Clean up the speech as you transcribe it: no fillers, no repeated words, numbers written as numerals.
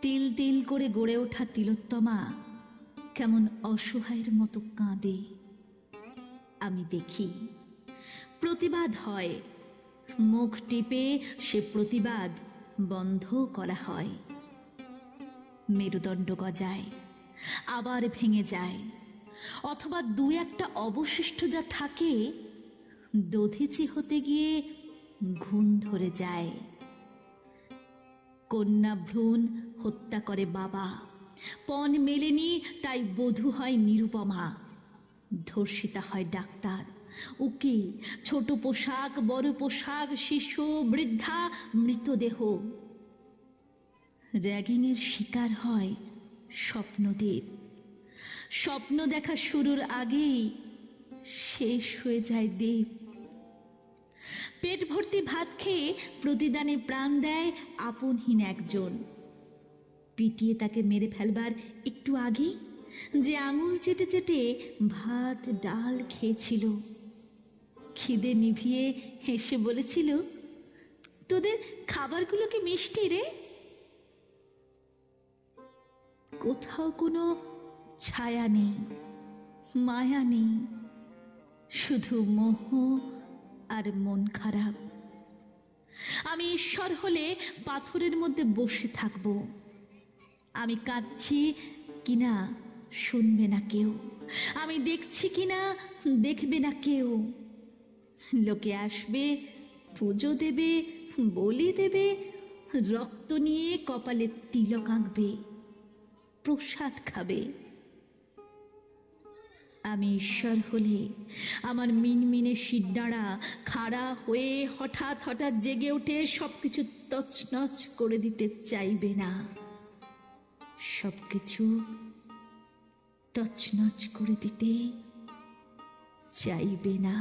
তিল তিল করে গড়ে ওঠা তিলোত্তমা কেমন অসহায়ের মতো কাঁদে। আমি দেখি, প্রতিবাদ হয়, মুখ টিপে সে প্রতিবাদ বন্ধ করা হয়। মেরুদণ্ড গজায়, আবার ভেঙে যায়, অথবা দু একটা অবশিষ্ট যা থাকে দধিচি হতে গিয়ে ঘুণ ধরে যায়। কন্যা ভ্রূণ হত্যা করে বাবা, পণ মেলেনি তাই বধূ হয় নিরুপমা। ধর্ষিতা হয় ডাক্তার, উকিল, ছোট পোশাক, বড় পোশাক, শিশু, বৃদ্ধা, মৃতদেহ। র্যাগিংয়ের শিকার হয় স্বপ্নদেব। স্বপ্ন দেখা শুরুর আগেই শেষ হয়ে যায় দেব। পেট ভর্তি ভাত খেয়ে প্রতিদানে প্রাণ দেয় আপনহীন একজন। পিটিয়ে তাকে মেরে ফেলবার একটু আগেই যে আঙুল চেটে চেটে ভাত ডাল খেয়েছিল, খিদে নিভিয়ে হেসে বলেছিল, তোদের খাবারগুলো কি মিষ্টি রে? কোথাও কোনো ছায়া নেই, মায়া নেই, শুধু মোহ আর মন খারাপ। আমি ঈশ্বর হলে পাথরের মধ্যে বসে থাকব। আমি কাঁদছি কিনা শুনবে না কেউ, আমি দেখছি কিনা দেখবে না কেউ। লোকে আসবে, পুজো দেবে, বলি দেবে, রক্ত নিয়ে কপালে তিলক আঁকবে, প্রসাদ খাবে। আমি ঈশ্বর হলে আমার মিনমিনে শিরদাঁড়া খাড়া হয়ে হঠাৎ হঠাৎ জেগে উঠে সবকিছু তছনছ করে দিতে চাইবে না, সবকিছু তছনছ করে দিতে চাইবে না।